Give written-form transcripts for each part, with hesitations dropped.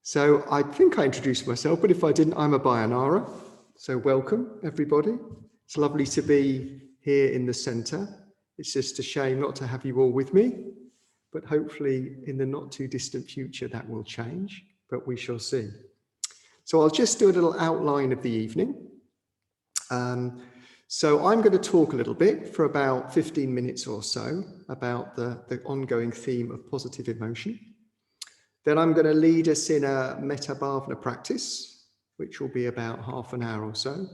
So I think I introduced myself, but if I didn't, I'm Abhayanara. So welcome, everybody. It's lovely to be here in the centre. It's just a shame not to have you all with me, but hopefully in the not too distant future that will change, but we shall see. So I'll just do a little outline of the evening. So I'm going to talk a little bit for about 15 minutes or so about the ongoing theme of positive emotion. Then I'm going to lead us in a Metta Bhavana practice, which will be about half an hour or so.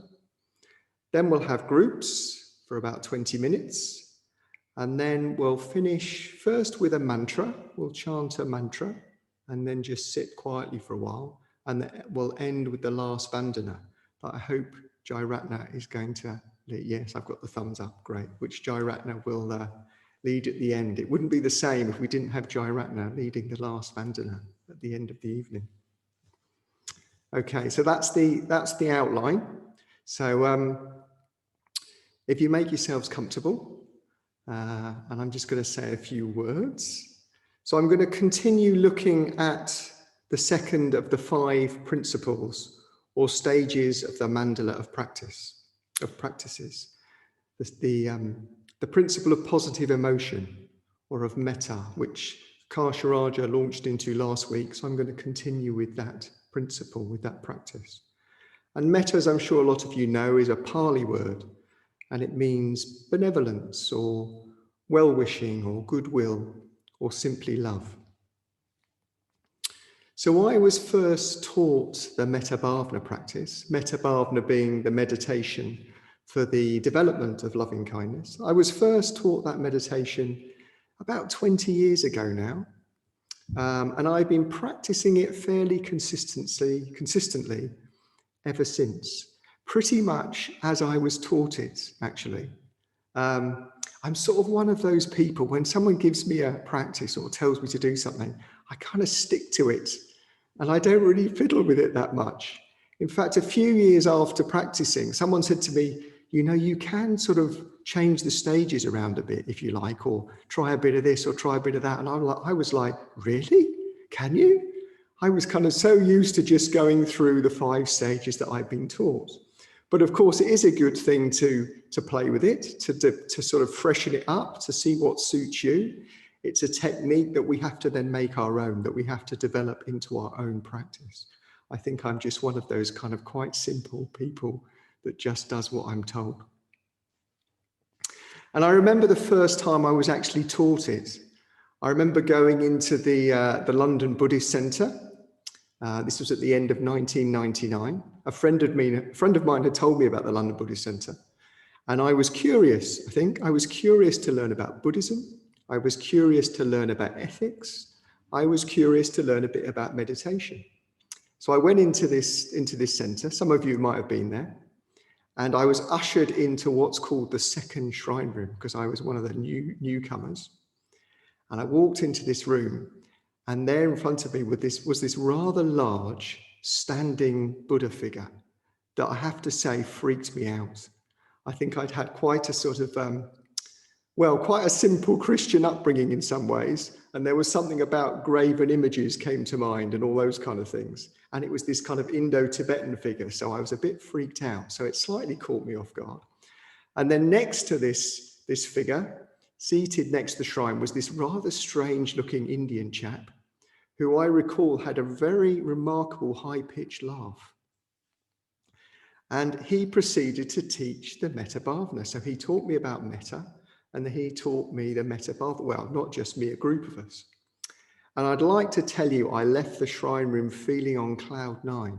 Then we'll have groups for about 20 minutes. And then we'll finish first with a mantra. We'll chant a mantra and then just sit quietly for a while. And we'll end with the Last Vandana. But I hope Jayratna is going to lead. Yes, I've got the thumbs up, great. Which Jayratna will lead at the end. It wouldn't be the same if we didn't have Jayratna leading the Last Vandana at the end of the evening. Okay, so that's the outline. So if you make yourselves comfortable, and I'm just going to say a few words. So I'm going to continue looking at the second of the 5 principles or stages of the mandala of practices. The principle of positive emotion, or of metta, which Karsha launched into last week. So I'm going to continue with that principle, with that practice. And metta, as I'm sure a lot of you know, is a Pali word, and it means benevolence or well-wishing or goodwill or simply love. So I was first taught the Metta Bhavana practice, Metta Bhavana being the meditation for the development of loving kindness. I was first taught that meditation about 20 years ago now, and I've been practicing it fairly consistently ever since, pretty much as I was taught it, actually. I'm sort of one of those people, when someone gives me a practice or tells me to do something, I kind of stick to it, and I don't really fiddle with it that much. In fact, a few years after practicing, someone said to me, you know, you can sort of change the stages around a bit if you like, or try a bit of this or try a bit of that. And I was like, really? Can you? I was kind of so used to just going through the 5 stages that I've been taught. But of course, it is a good thing to play with it, to sort of freshen it up, to see what suits you. It's a technique that we have to then make our own, that we have to develop into our own practice. I think I'm just one of those kind of quite simple people that just does what I'm told. And I remember the first time I was actually taught it. I remember going into the London Buddhist Centre. This was at the end of 1999. A friend of mine had told me about the London Buddhist Centre. And I was curious, I was curious to learn about Buddhism. I was curious to learn about ethics. I was curious to learn a bit about meditation. So I went into this centre. Some of you might have been there. And I was ushered into what's called the second shrine room, because I was one of the newcomers. And I walked into this room, and there in front of me was this rather large standing Buddha figure that I have to say freaked me out. I think I'd had quite a sort of, quite a simple Christian upbringing in some ways. And there was something about graven images came to mind and all those kind of things. And it was this kind of Indo-Tibetan figure. So I was a bit freaked out. So it slightly caught me off guard. And then next to this figure, seated next to the shrine, was this rather strange looking Indian chap who I recall had a very remarkable high-pitched laugh. And he proceeded to teach the Metta Bhavana. So he taught me about metta, and he taught me the Metta Bhavana. Well, not just me, a group of us. And I'd like to tell you, I left the shrine room feeling on cloud 9.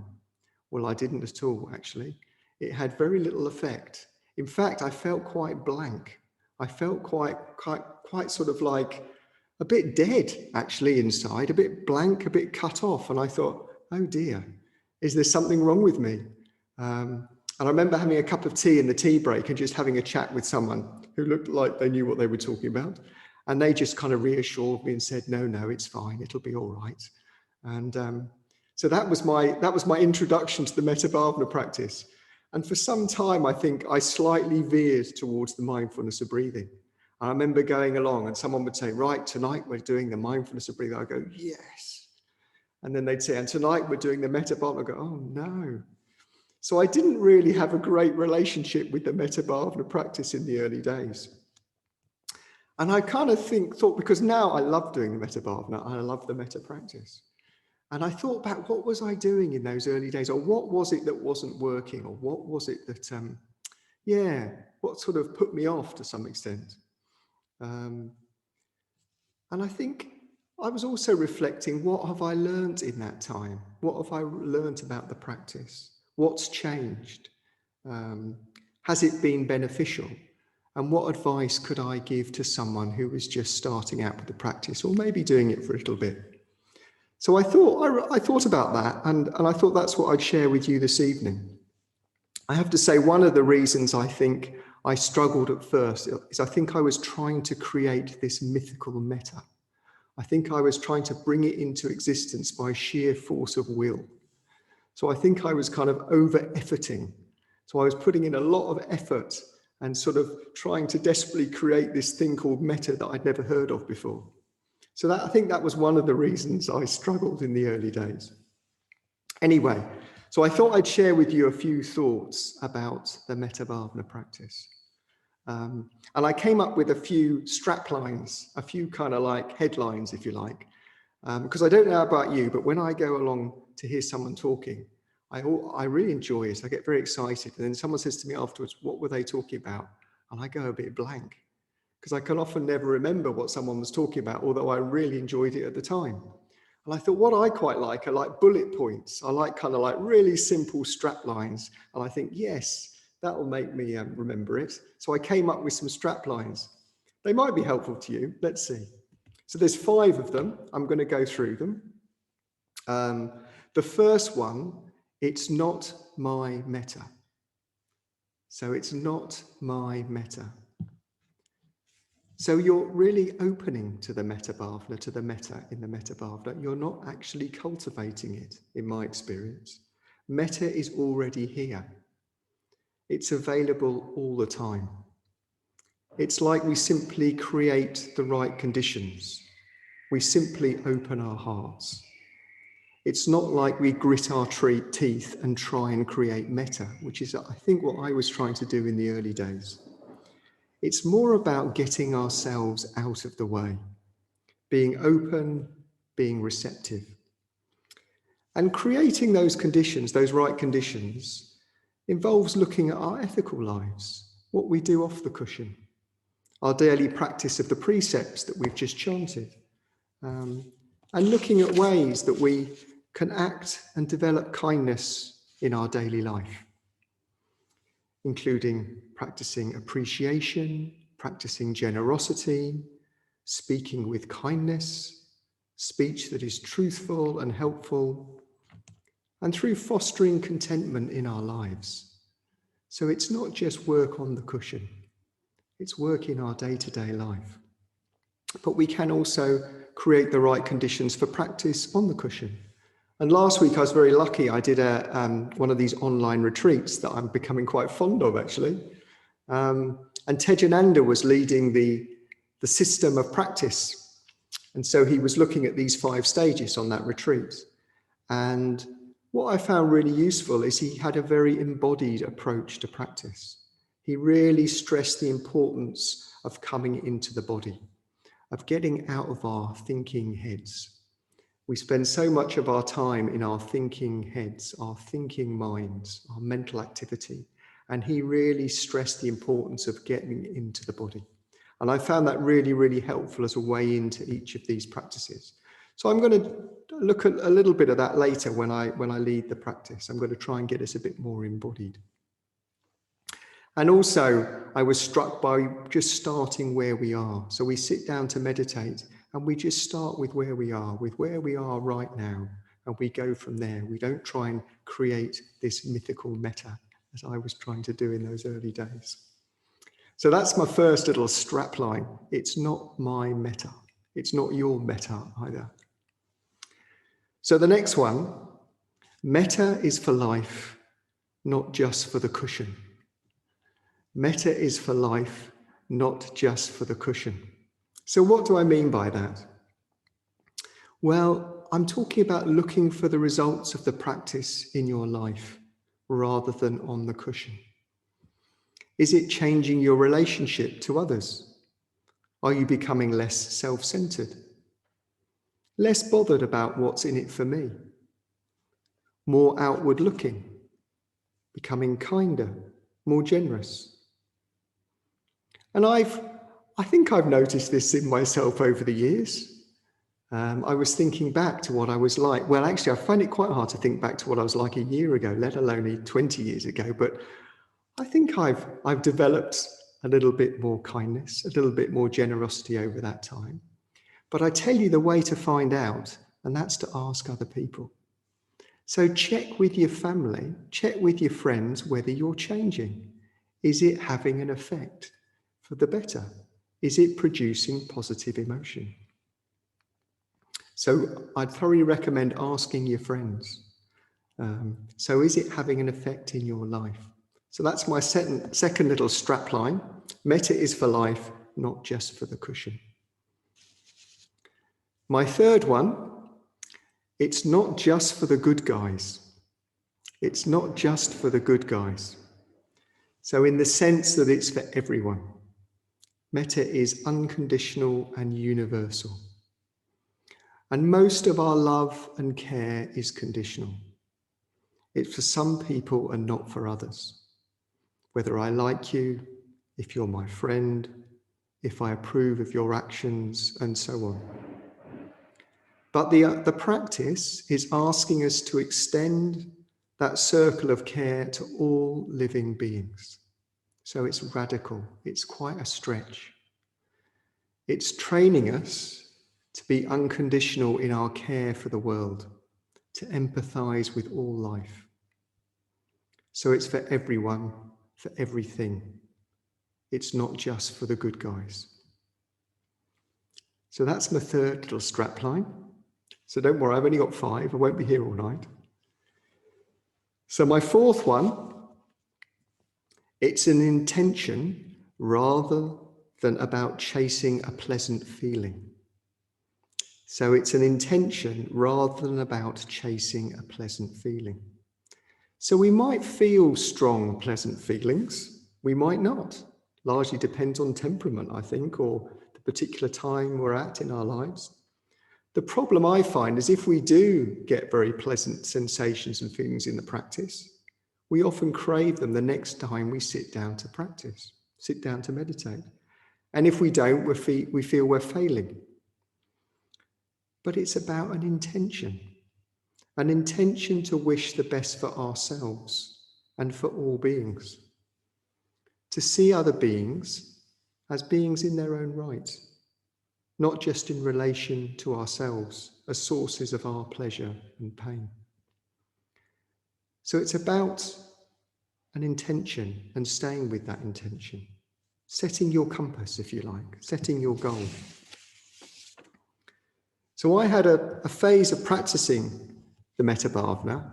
Well, I didn't at all, actually. It had very little effect. In fact, I felt quite blank. I felt quite sort of like a bit dead, actually, inside, a bit blank, a bit cut off. And I thought, oh dear, is there something wrong with me? And I remember having a cup of tea in the tea break and just having a chat with someone who looked like they knew what they were talking about. And they just kind of reassured me and said, no, it's fine. It'll be all right. And so that was my introduction to the Metta Bhavana practice. And for some time, I think I slightly veered towards the mindfulness of breathing. I remember going along and someone would say, right, tonight we're doing the mindfulness of breathing. I go, yes. And then they'd say, and tonight we're doing the Metta Bhavana. I go, oh no. So I didn't really have a great relationship with the Metta Bhavana practice in the early days. And I kind of thought, because now I love doing the Metta Bhavana, I love the Metta practice. And I thought back, what was I doing in those early days? Or what was it that wasn't working? Or what was it that, what sort of put me off to some extent? And I think I was also reflecting, what have I learned in that time? What have I learned about the practice? What's changed? Has it been beneficial? And what advice could I give to someone who was just starting out with the practice, or maybe doing it for a little bit? So I thought about that, and I thought that's what I'd share with you this evening. I have to say, one of the reasons I think I struggled at first is I think I was trying to create this mythical metta. I think I was trying to bring it into existence by sheer force of will. So I think I was kind of over-efforting. So I was putting in a lot of effort and sort of trying to desperately create this thing called metta that I'd never heard of before. So I think that was one of the reasons I struggled in the early days. Anyway, so I thought I'd share with you a few thoughts about the Metta Bhavana practice. And I came up with a few strap lines, a few kind of like headlines, if you like, because I don't know about you, but when I go along to hear someone talking, I really enjoy it. I get very excited. And then someone says to me afterwards, what were they talking about? And I go a bit blank, because I can often never remember what someone was talking about, although I really enjoyed it at the time. And I thought, what I quite like are like bullet points. I like kind of like really simple strap lines. And I think, yes, that will make me remember it. So I came up with some strap lines. They might be helpful to you. Let's see. So there's 5 of them. I'm going to go through them. The first one, it's not my metta. So it's not my metta. So you're really opening to the Metta Bhavana, to the metta in the Metta Bhavana. You're not actually cultivating it, in my experience. Metta is already here. It's available all the time. It's like we simply create the right conditions. We simply open our hearts. It's not like we grit our teeth and try and create metta, which is, I think, what I was trying to do in the early days. It's more about getting ourselves out of the way, being open, being receptive. And creating those conditions, those right conditions, involves looking at our ethical lives, what we do off the cushion, our daily practice of the precepts that we've just chanted, and looking at ways that we can act and develop kindness in our daily life, including practicing appreciation, practicing generosity, speaking with kindness, speech that is truthful and helpful, and through fostering contentment in our lives. So it's not just work on the cushion, it's work in our day-to-day life. But we can also create the right conditions for practice on the cushion. And last week I was very lucky. I did one of these online retreats that I'm becoming quite fond of, actually. And Tejananda was leading the system of practice. And so he was looking at these 5 stages on that retreat. And what I found really useful is he had a very embodied approach to practice. He really stressed the importance of coming into the body, of getting out of our thinking heads. We spend so much of our time in our thinking heads, our thinking minds, our mental activity. And he really stressed the importance of getting into the body. And I found that really, really helpful as a way into each of these practices. So I'm going to look at a little bit of that later when I lead the practice. I'm going to try and get us a bit more embodied. And also, I was struck by just starting where we are. So we sit down to meditate and we just start with where we are right now. And we go from there. We don't try and create this mythical metta as I was trying to do in those early days. So that's my first little strap line. It's not my metta. It's not your metta either. So the next one, metta is for life, not just for the cushion. Metta is for life, not just for the cushion. So what do I mean by that? Well, I'm talking about looking for the results of the practice in your life rather than on the cushion. Is it changing your relationship to others? Are you becoming less self-centered? Less bothered about what's in it for me? More outward looking? Becoming kinder, more generous? And I think I've noticed this in myself over the years. I was thinking back to what I was like. Well, actually, I find it quite hard to think back to what I was like a year ago, let alone 20 years ago. But I think I've developed a little bit more kindness, a little bit more generosity over that time. But I tell you the way to find out, and that's to ask other people. So check with your family, check with your friends whether you're changing. Is it having an effect for the better? Is it producing positive emotion? So I'd thoroughly recommend asking your friends. So is it having an effect in your life? So that's my second little strap line. Metta is for life, not just for the cushion. My third one, it's not just for the good guys. It's not just for the good guys. So in the sense that it's for everyone. Metta is unconditional and universal. And most of our love and care is conditional. It's for some people and not for others. Whether I like you, if you're my friend, if I approve of your actions, and so on. But the practice is asking us to extend that circle of care to all living beings. So it's radical, it's quite a stretch. It's training us to be unconditional in our care for the world, to empathize with all life. So it's for everyone, for everything. It's not just for the good guys. So that's my third little strap line. So don't worry, I've only got 5. I won't be here all night. So my fourth one, it's an intention rather than about chasing a pleasant feeling. So it's an intention rather than about chasing a pleasant feeling. So we might feel strong, pleasant feelings. We might not. Largely depends on temperament, I think, or the particular time we're at in our lives. The problem I find is if we do get very pleasant sensations and feelings in the practice, we often crave them the next time we sit down to practice, sit down to meditate. And if we don't, we feel we're failing. But it's about an intention to wish the best for ourselves and for all beings. To see other beings as beings in their own right, not just in relation to ourselves as sources of our pleasure and pain. So it's about an intention and staying with that intention, setting your compass, if you like, setting your goal. So I had a phase of practicing the Metta Bhavana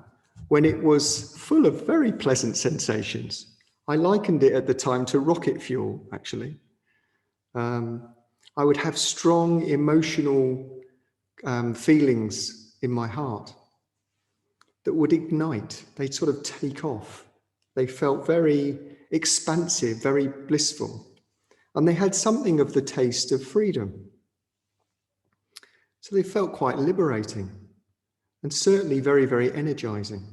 when it was full of very pleasant sensations. I likened it at the time to rocket fuel, actually. I would have strong emotional feelings in my heart that would ignite. They'd sort of take off. They felt very expansive, very blissful. And they had something of the taste of freedom. So they felt quite liberating and certainly very, very energizing.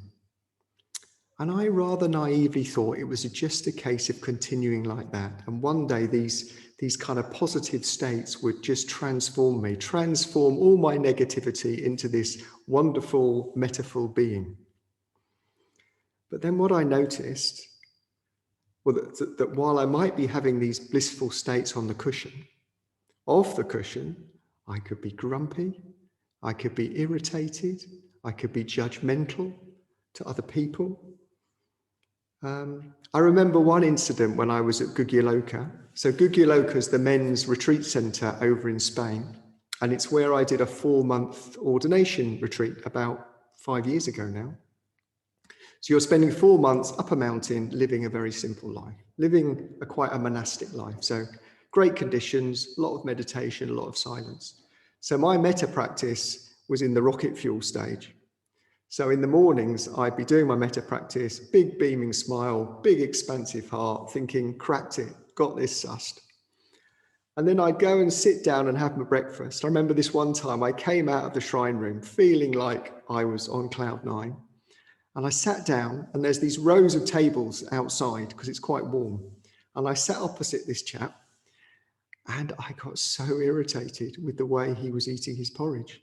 And I rather naively thought it was just a case of continuing like that. And one day these kind of positive states would just transform me, transform all my negativity into this wonderful, metaful being. But then what I noticed was that while I might be having these blissful states on the cushion, off the cushion, I could be grumpy, I could be irritated, I could be judgmental to other people. I remember one incident when I was at Gugyaloka. So Gugyaloka is the men's retreat centre over in Spain, and it's where I did a 4-month ordination retreat about 5 years ago now. So you're spending 4 months up a mountain living a very simple life, living quite a monastic life. So great conditions, a lot of meditation, a lot of silence. So my metta practice was in the rocket fuel stage. So in the mornings, I'd be doing my metta practice, big beaming smile, big expansive heart, thinking, cracked it, got this sussed. And then I'd go and sit down and have my breakfast. I remember this one time I came out of the shrine room feeling like I was on cloud nine. And I sat down, and there's these rows of tables outside because it's quite warm. And I sat opposite this chap, and I got so irritated with the way he was eating his porridge.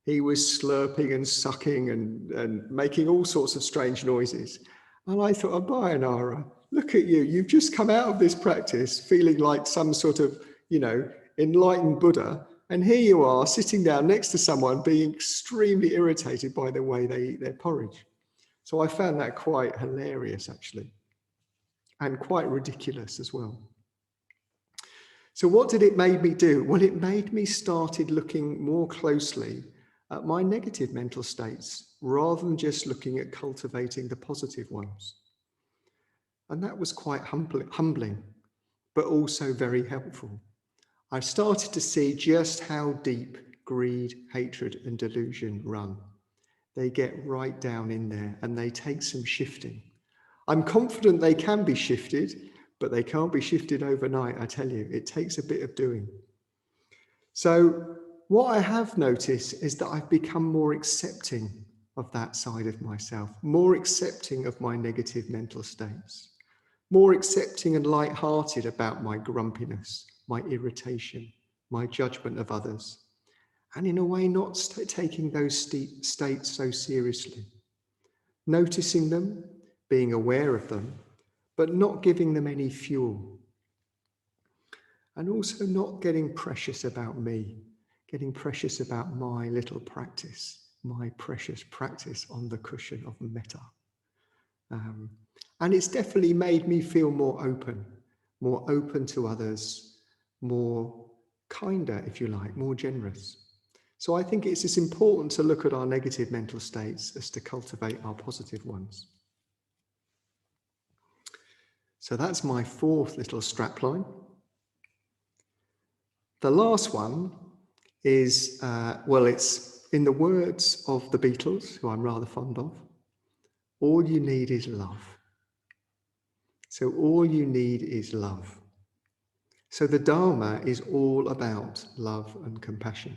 He was slurping and sucking and making all sorts of strange noises. And I thought, Abhayanara, look at you. You've just come out of this practice feeling like some sort of, enlightened Buddha. And here you are sitting down next to someone being extremely irritated by the way they eat their porridge. So I found that quite hilarious, actually, and quite ridiculous as well. So what did it make me do? Well, it made me started looking more closely at my negative mental states rather than just looking at cultivating the positive ones. And that was quite humbling, but also very helpful. I started to see just how deep greed, hatred, and delusion run. They get right down in there and they take some shifting. I'm confident they can be shifted, but they can't be shifted overnight, I tell you. It takes a bit of doing. So what I have noticed is that I've become more accepting of that side of myself, more accepting of my negative mental states, more accepting and light-hearted about my grumpiness, my irritation, my judgment of others, and in a way not taking those states so seriously, noticing them, being aware of them, but not giving them any fuel, and also not getting precious about me, getting precious about my little practice, my precious practice on the cushion of metta. And it's definitely made me feel more open to others, more kinder, if you like, more generous. So I think it's as important to look at our negative mental states as to cultivate our positive ones. So that's my fourth little strapline. The last one is, it's in the words of the Beatles, who I'm rather fond of, all you need is love. So all you need is love. So the Dharma is all about love and compassion.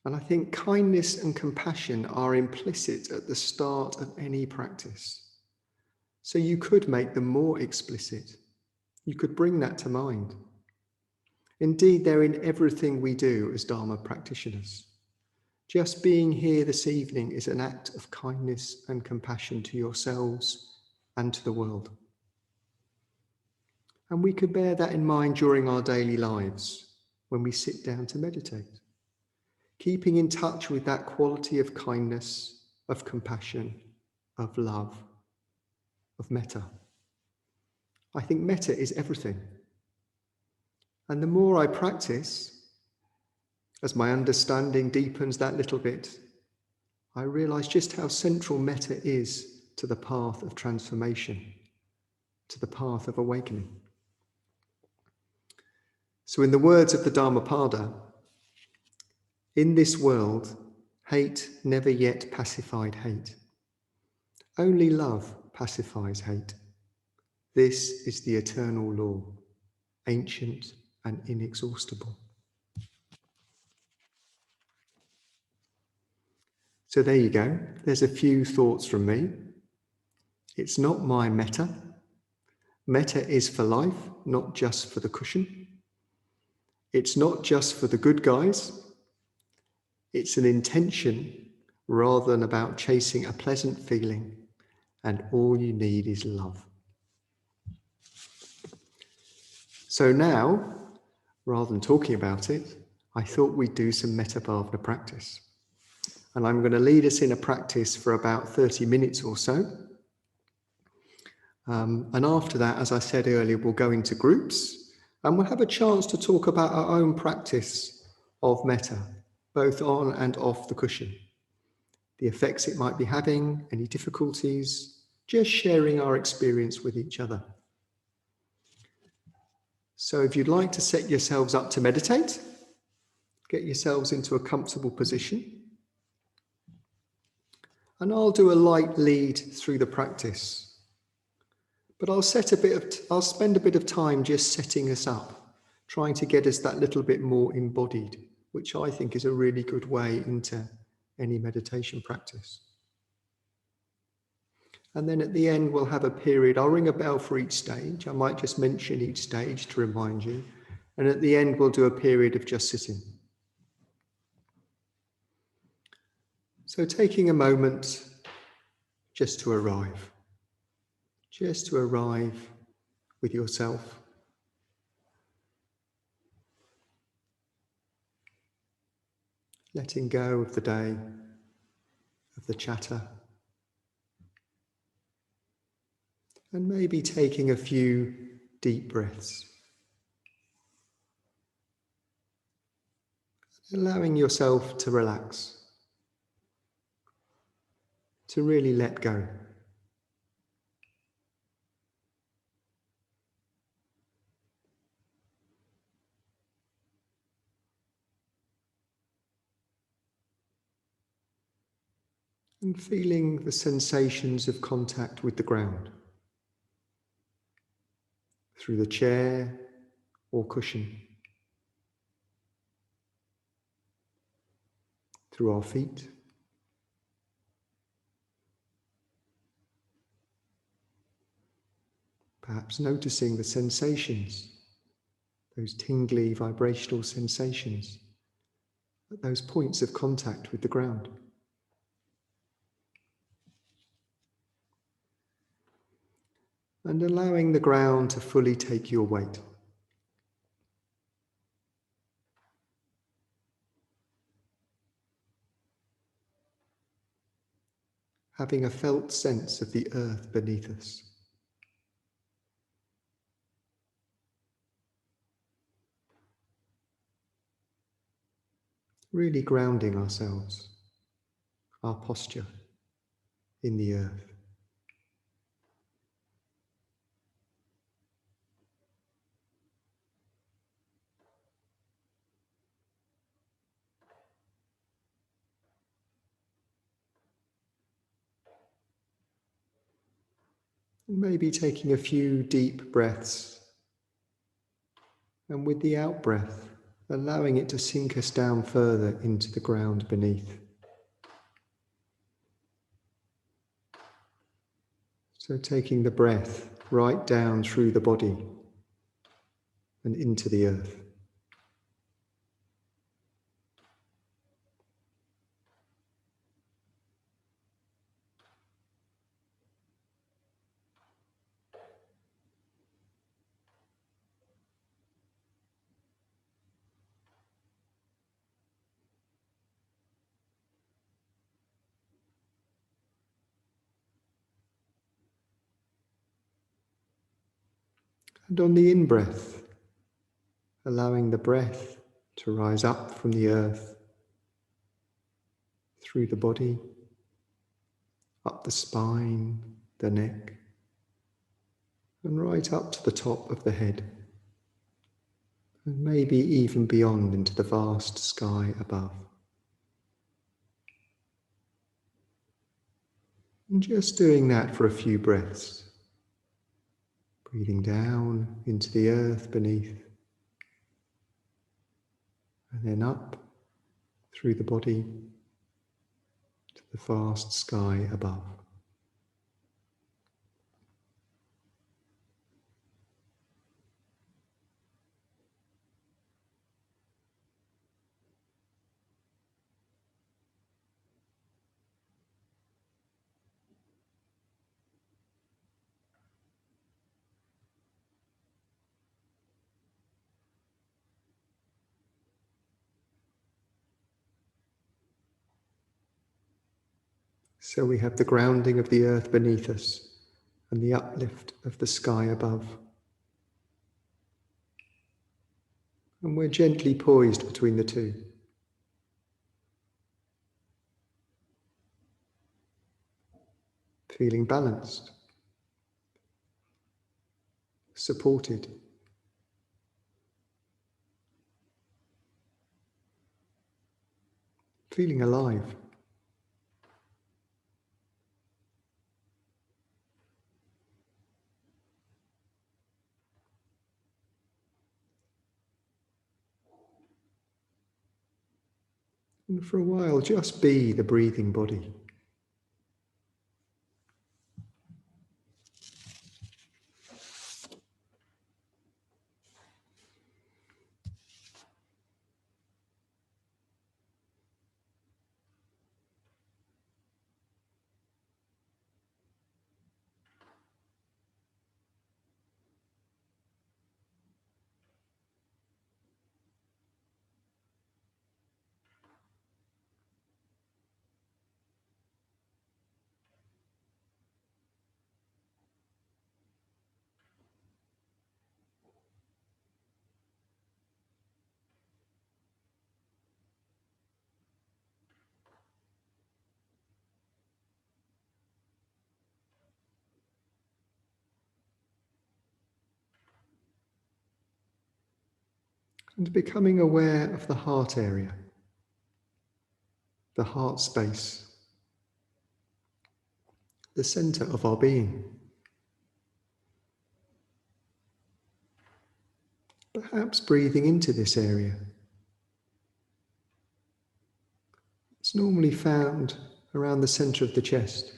And I think kindness and compassion are implicit at the start of any practice. So you could make them more explicit. You could bring that to mind. Indeed, they're in everything we do as Dharma practitioners. Just being here this evening is an act of kindness and compassion to yourselves and to the world. And we could bear that in mind during our daily lives when we sit down to meditate. Keeping in touch with that quality of kindness, of compassion, of love, of metta. I think metta is everything. And the more I practice, as my understanding deepens that little bit, I realize just how central metta is to the path of transformation, to the path of awakening. So in the words of the Dhammapada, in this world, hate never yet pacified hate. Only love pacifies hate. This is the eternal law, ancient and inexhaustible. So there you go. There's a few thoughts from me. It's not my metta. Metta is for life, not just for the cushion. It's not just for the good guys. It's an intention rather than about chasing a pleasant feeling, and all you need is love. So now, rather than talking about it, I thought we'd do some Metta Bhavana practice. And I'm going to lead us in a practice for about 30 minutes or so. And after that, as I said earlier, we'll go into groups and we'll have a chance to talk about our own practice of metta, both on and off the cushion. The effects it might be having, any difficulties, just sharing our experience with each other. So if you'd like to set yourselves up to meditate, Get yourselves into a comfortable position. And I'll do a light lead through the practice. But I'll spend a bit of time just setting us up, trying to get us that little bit more embodied, which I think is a really good way into any meditation practice. And then at the end, we'll have a period. I'll ring a bell for each stage. I might just mention each stage to remind you. And at the end, we'll do a period of just sitting. So taking a moment just to arrive with yourself. Letting go of the day, of the chatter. And maybe taking a few deep breaths. Allowing yourself to relax, to really let go. And feeling the sensations of contact with the ground, through the chair or cushion, through our feet, perhaps noticing the sensations, those tingly vibrational sensations at those points of contact with the ground. And allowing the ground to fully take your weight. Having a felt sense of the earth beneath us. Really grounding ourselves, our posture in the earth. And maybe taking a few deep breaths, and with the out-breath, allowing it to sink us down further into the ground beneath. So taking the breath right down through the body and into the earth. And on the in-breath, allowing the breath to rise up from the earth, through the body, up the spine, the neck, and right up to the top of the head, and maybe even beyond into the vast sky above. And just doing that for a few breaths. Breathing down into the earth beneath, and then up through the body to the vast sky above. So we have the grounding of the earth beneath us and the uplift of the sky above. And we're gently poised between the two. Feeling balanced, supported. feeling alive. And for a while, just be the breathing body. And becoming aware of the heart area, the heart space, the center of our being. Perhaps breathing into this area. It's normally found around the center of the chest,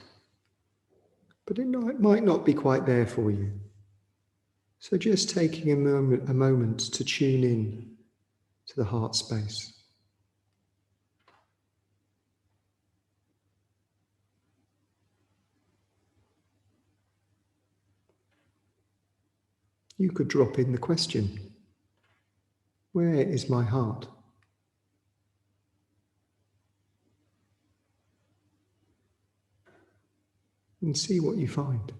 but it might not be quite there for you. So just taking a moment to tune in to the heart space. You could drop in the question, where is my heart? And see what you find.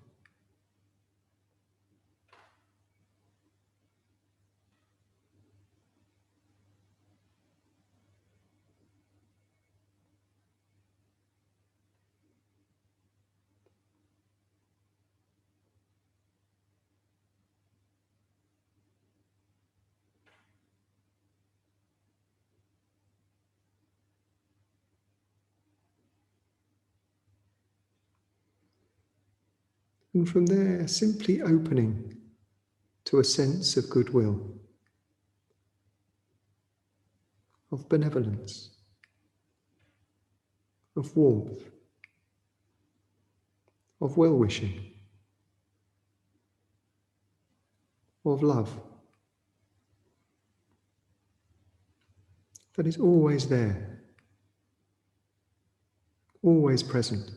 And from there, simply opening to a sense of goodwill, of benevolence, of warmth, of well-wishing, of love, that is always there, always present.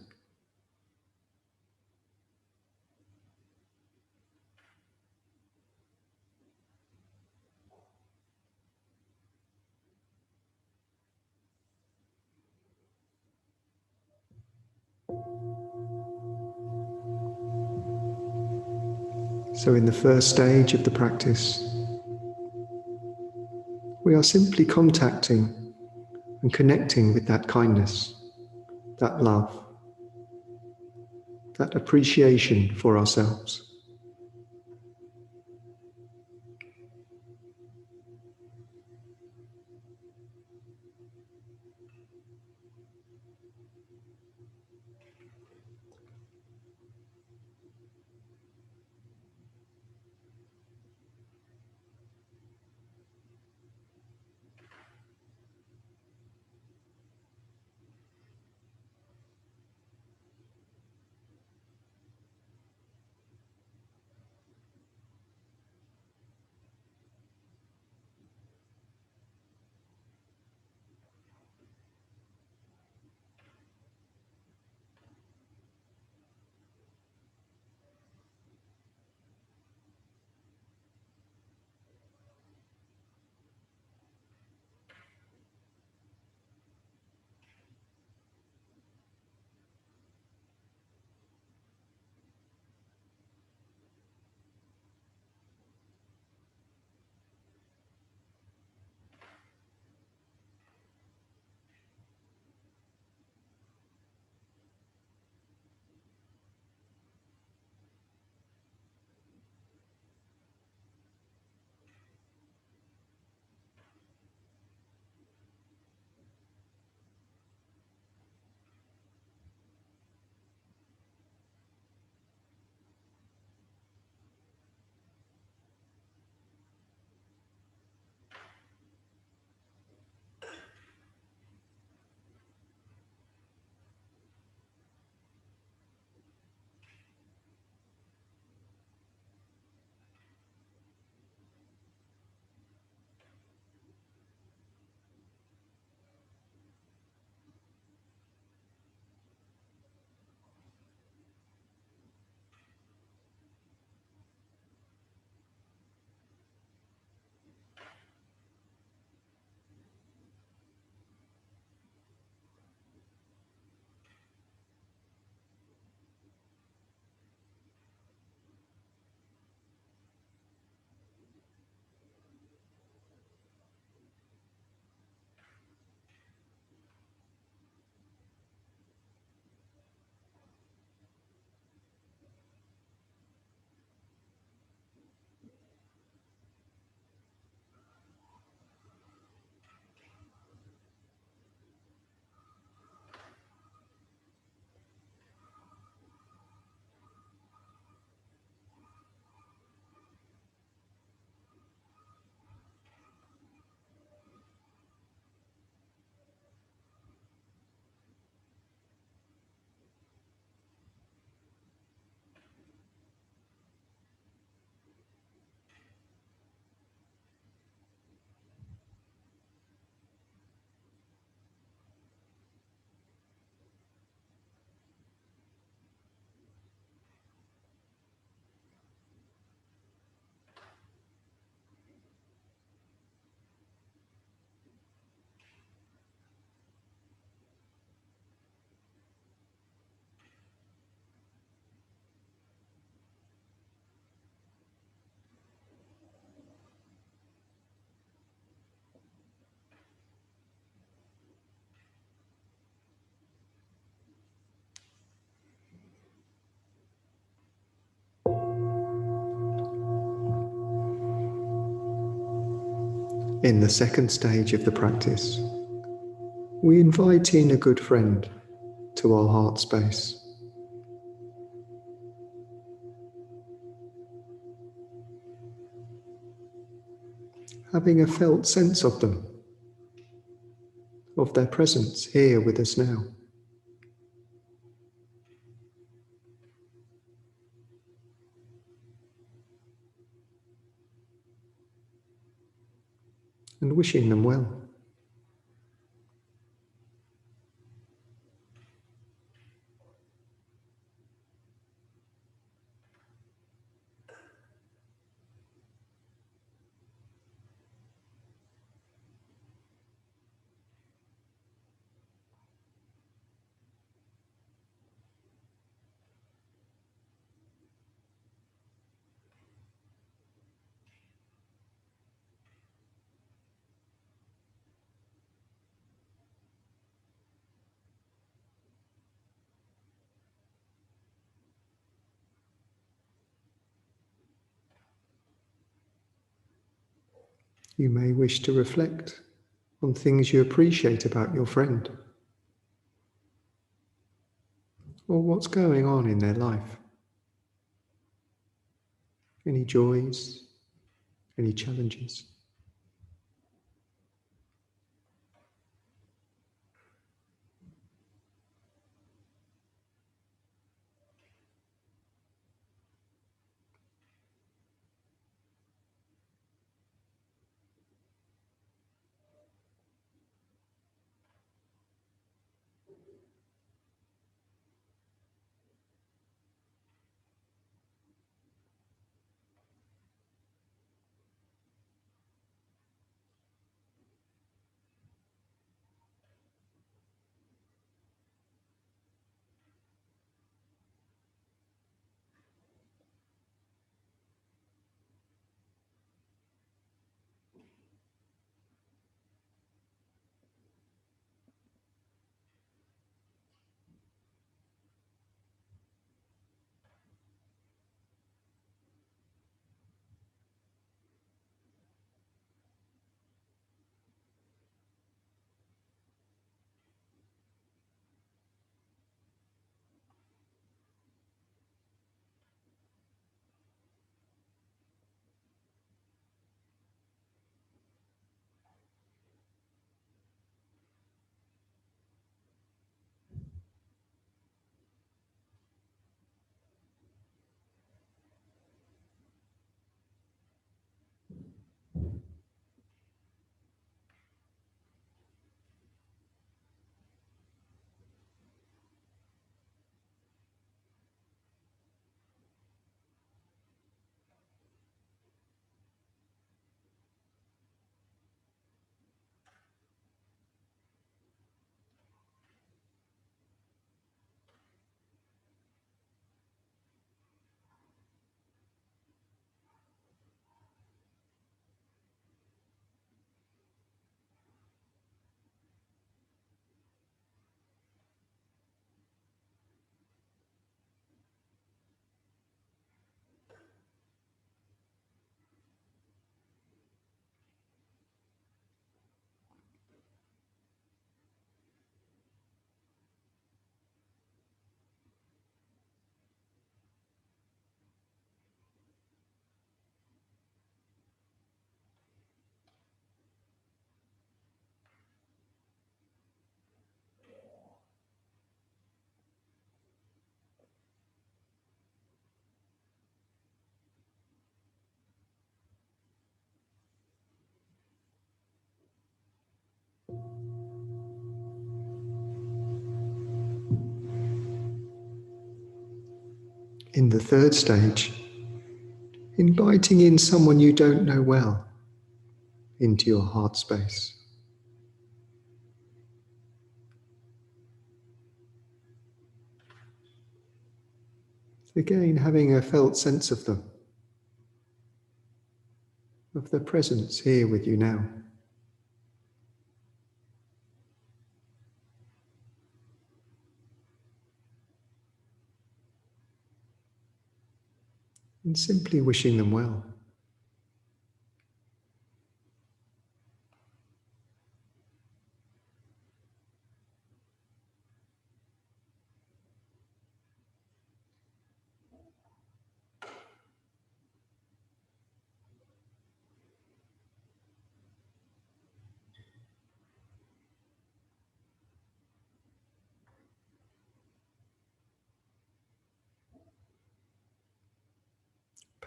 So in the first stage of the practice, we are simply contacting and connecting with that kindness, that love, that appreciation for ourselves. In the second stage of the practice, we invite in a good friend to our heart space. Having a felt sense of them, of their presence here with us now. And wishing them well. You may wish to reflect on things you appreciate about your friend, or what's going on in their life. Any joys, any challenges. In the third stage, inviting in someone you don't know well into your heart space. Again, having a felt sense of them, of their presence here with you now. And simply wishing them well.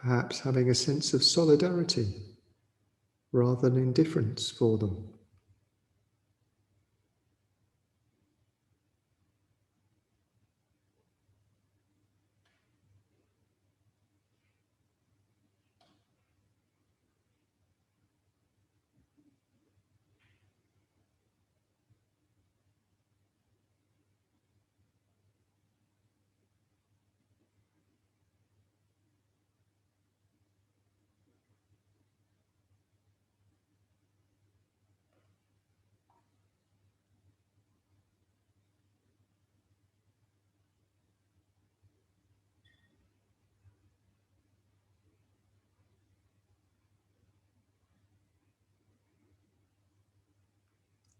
Perhaps having a sense of solidarity rather than indifference for them.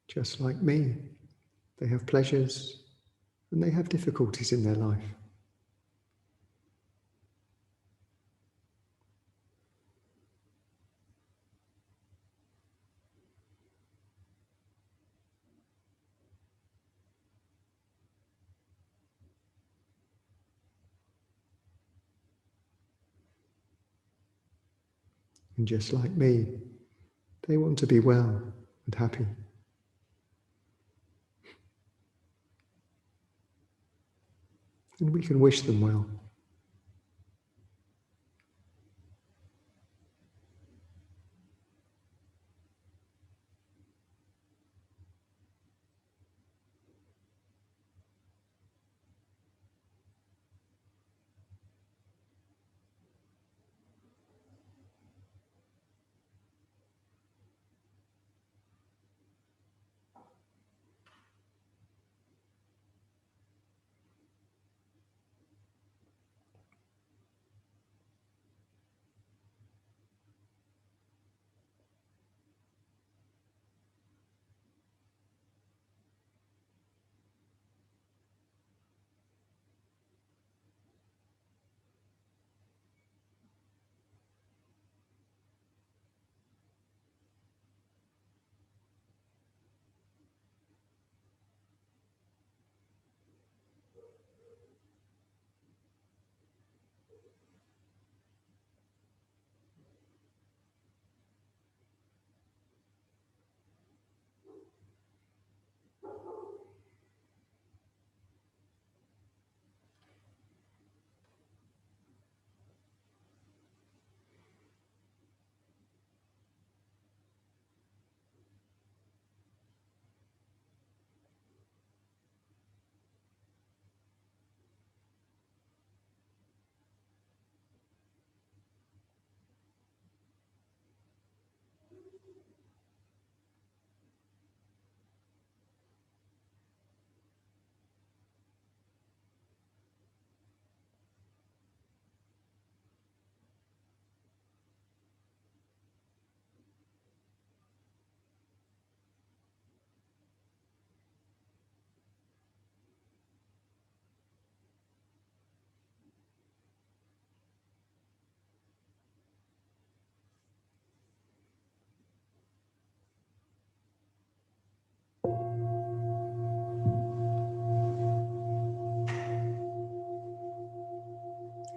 Just like me, they have pleasures and they have difficulties in their life. And just like me, they want to be well and happy. And we can wish them well.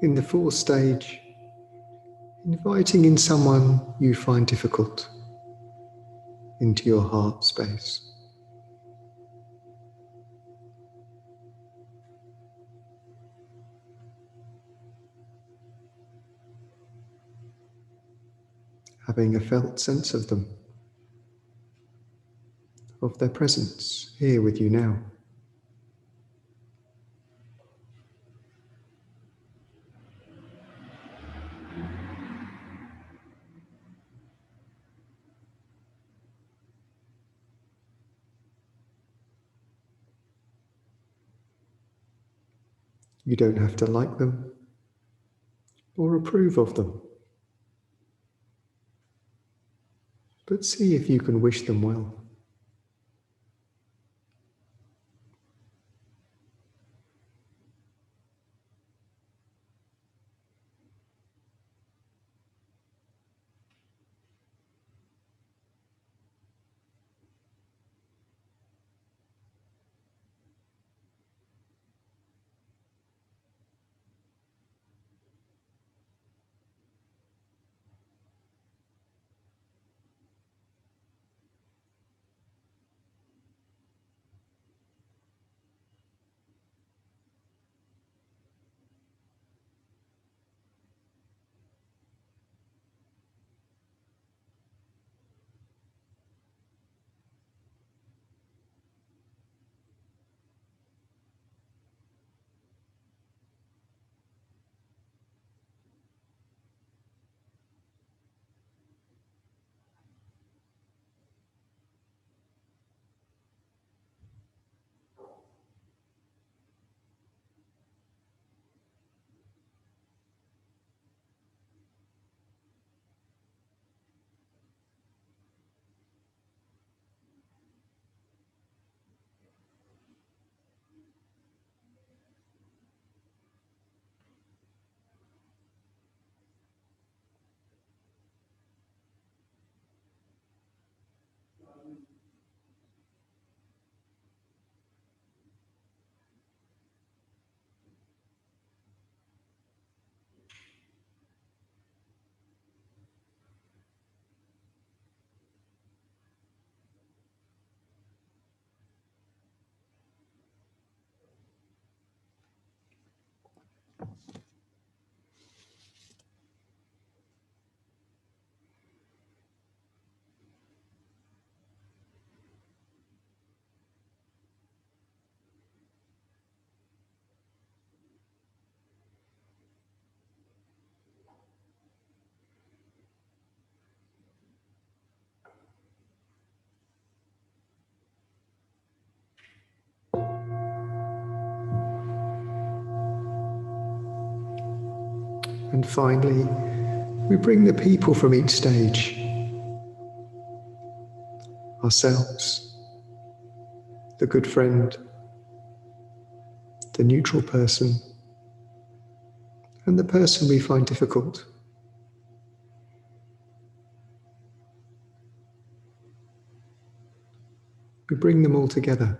In the fourth stage, inviting in someone you find difficult into your heart space. Having a felt sense of them, of their presence here with you now. You don't have to like them or approve of them, but see if you can wish them well. And finally, we bring the people from each stage, ourselves, the good friend, the neutral person, and the person we find difficult. We bring them all together,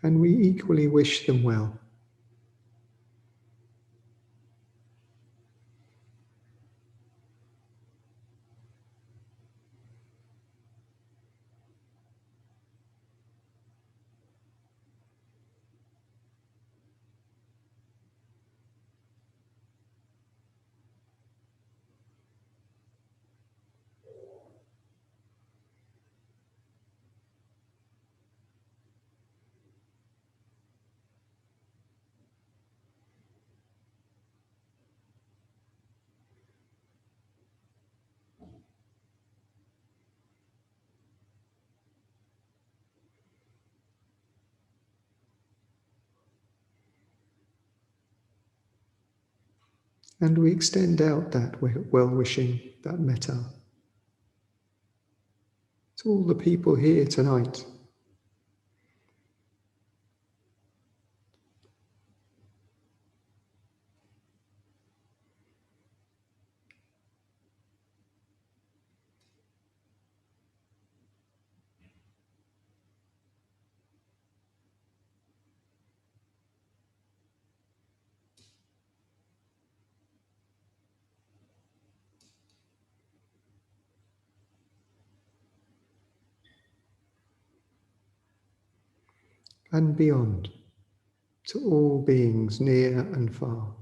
and we equally wish them well. And we extend out that well-wishing, that metta, to all the people here tonight. And beyond, to all beings near and far.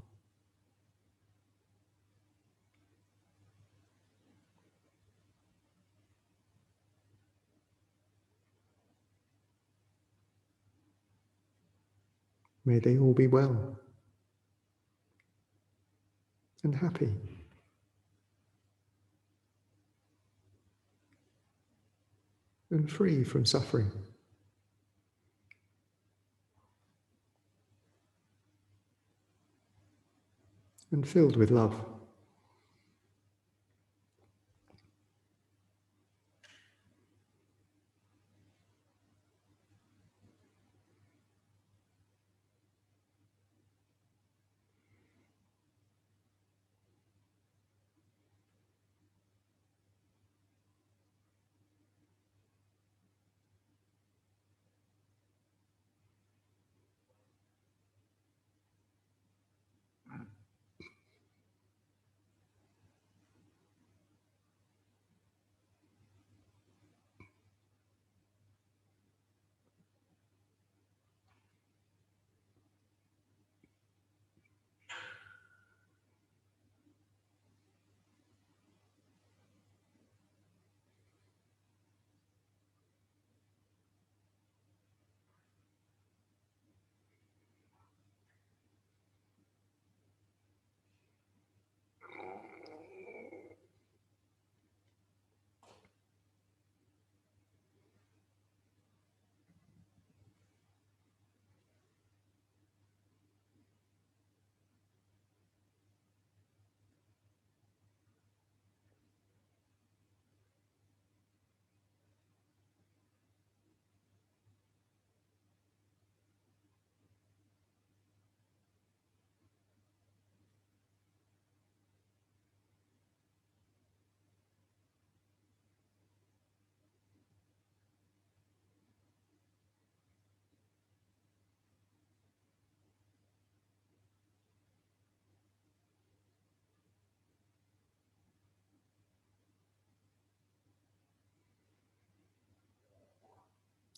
May they all be well and happy. And free from suffering. And filled with love.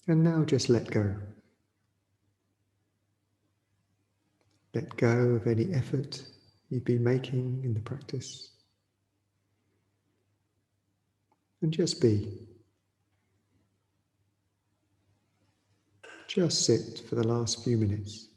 And now just let go. Let go of any effort you've been making in the practice. And just be. Just sit for the last few minutes.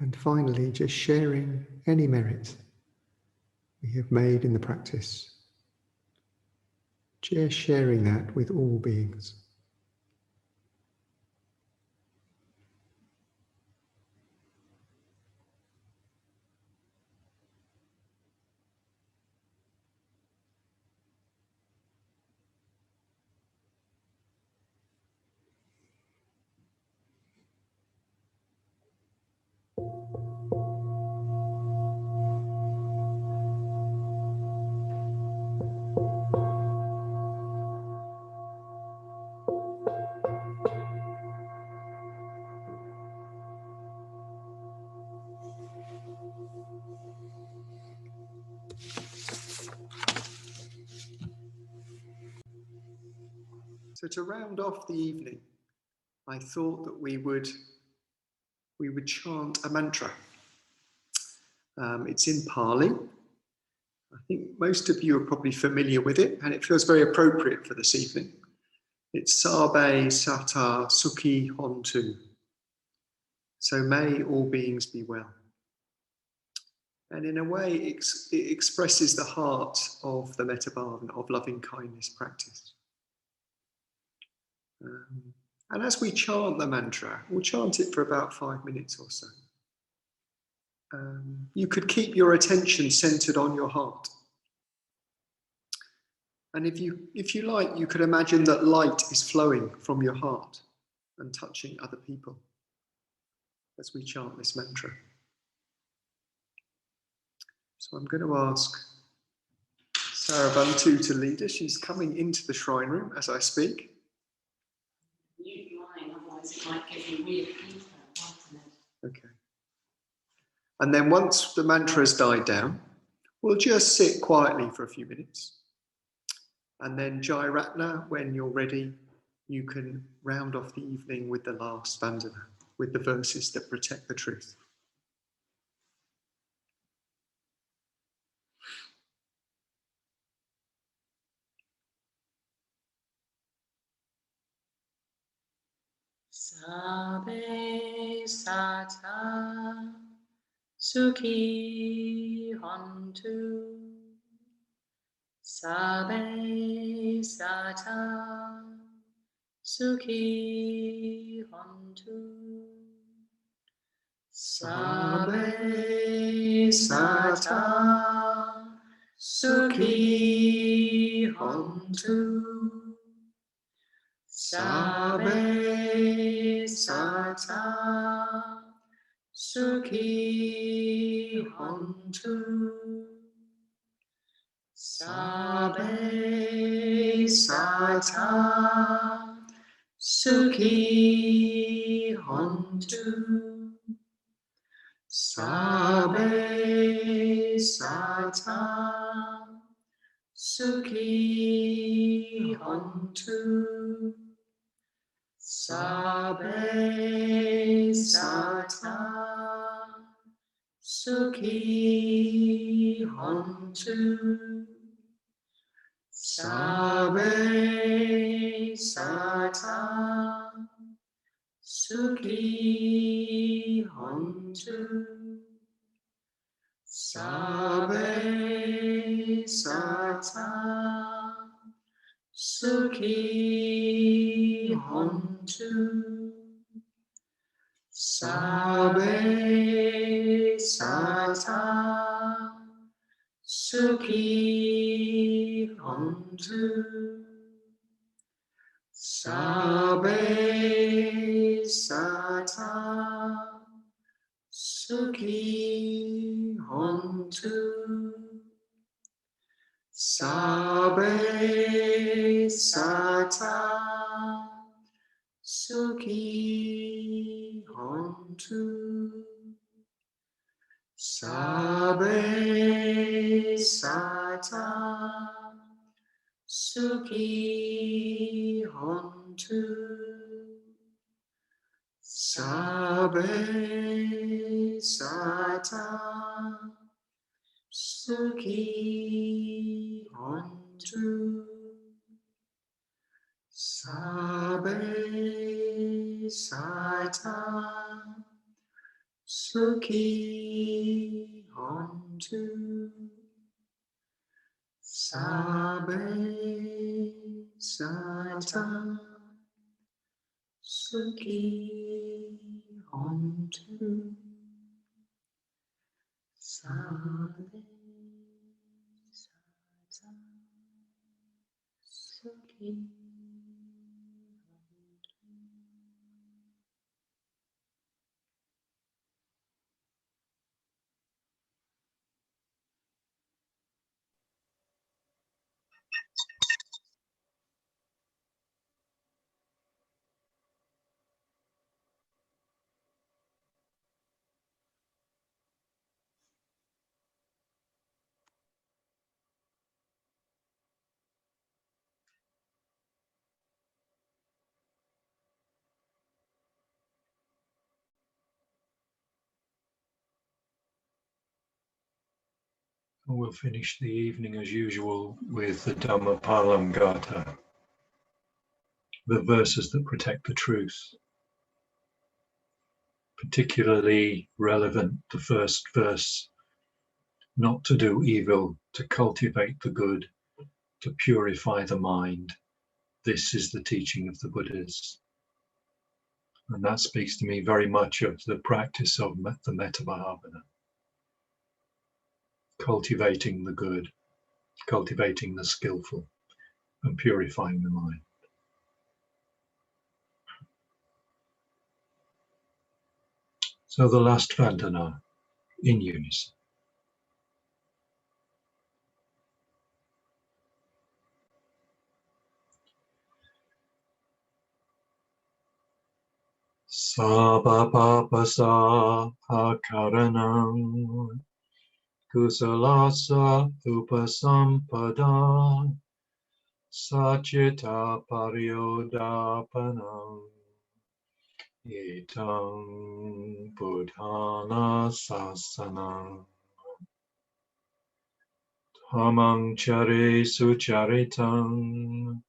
And finally, just sharing any merit we have made in the practice. Just sharing that with all beings. So to round off the evening, I thought that we would chant a mantra. It's in Pali. I think most of you are probably familiar with it, and it feels very appropriate for this evening. It's Sabbe, Satta, Sukhi, Hontu. So may all beings be well. And in a way, it expresses the heart of the Metta Bhavana, of loving kindness practice. And as we chant the mantra, we'll chant it for about 5 minutes or so. You could keep your attention centered on your heart. And if you like, you could imagine that light is flowing from your heart and touching other people as we chant this mantra. So I'm going to ask Saravantu to lead us. She's coming into the shrine room as I speak. Mute line, otherwise it might give you weird feedback. Okay. And then once the mantra has died down, we'll just sit quietly for a few minutes. And then Jayratna, when you're ready, you can round off the evening with the Last Vandana, with the verses that protect the truth. Sabbe Satta Sukhi Hontu. Sabbe Satta Sukhi Hontu. Sabbe Satta Sukhi Hontu. Sabbe Satta Sukhi Hontu. Sabbe Satta Sukhi Hontu. Sabbe Satta Sukhi Hontu. Sabbe Satta Sukhi Hontu. Sabbe Satta Sukhi Hontu. Sabbe Satta Sukhi Hontu. Sabbe Satta Sukhi Hontu. Sabbe Satta Sukhi Hontu. Sabbe Satta Sukhi Hontu. Sabbe Satta Sukhi Hontu. Sabbe Satta Sukhi Hontu. Sabbe Satta Sukhi, Hontu, Sabbe, Satta, Sukhi, Hontu, Sabbe, Satta, Sukhi. We'll finish the evening as usual with the Dhammapalam Gatha, the verses that protect the truth. Particularly relevant, the first verse, not to do evil, to cultivate the good, to purify the mind. This is the teaching of the Buddhas. And that speaks to me very much of the practice of the Metta Bhavana. Cultivating the good, cultivating the skillful, and purifying the mind. So the Last Vandana in unison. Sabba papasa akaranam kusalasa upasampada sachita paryodapanam etam buddhana sasanam Dhammaṃ chare sucharitam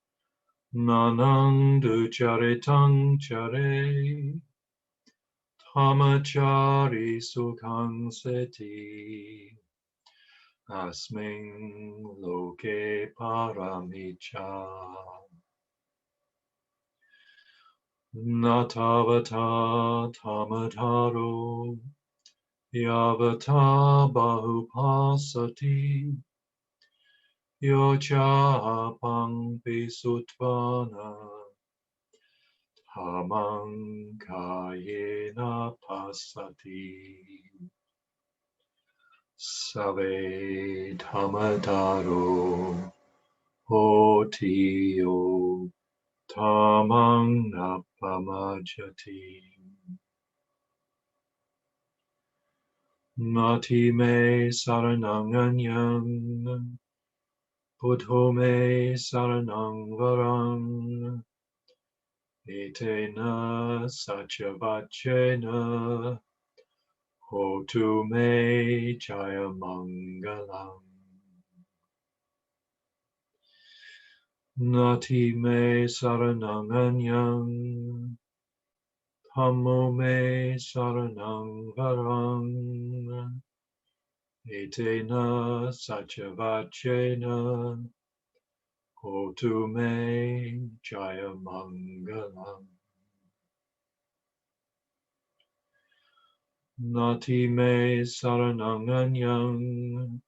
nanam ducharitam chare Dhammachari sukhang seti asming loke paramicha natavata tamataro yavata bahupasati yocha pangpi sutvana Dhammaṃ kayena pasati Sabbe Dhammadaro Hotiyo Dhammaṃ Napamajati Nati me saranang anyang Buddho me saranang varang Etena sachavachena Hotu me jaya mangalam Nati me saranang anyang Dhammo me saranang varang Etena sachavachena Hotu me jaya mangalam Nati me saranang anyang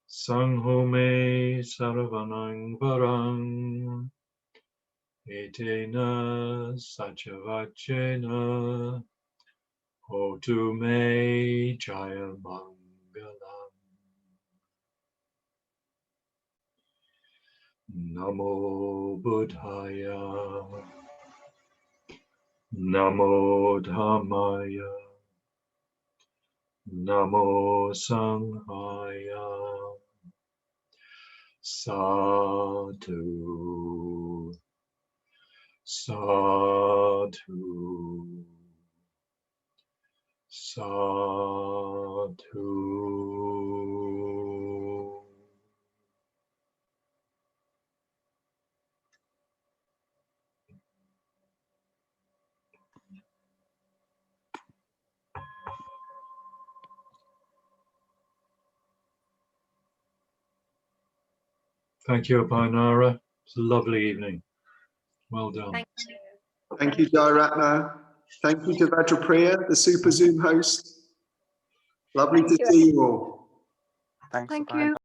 Sangho me saravanang varang Etena sachavachena Hotu me jaya mangalam Namo Buddhaya Namo Dhammaya Namo Sanghaya Sadhu Sadhu Sadhu Thank you, Abhayanara. It's a lovely evening. Well done. Thank you. Thank you, Jayratna. Thank you to Vajrapriya, the Super Zoom host. Lovely to see you all. Thanks. Thank Bye. you.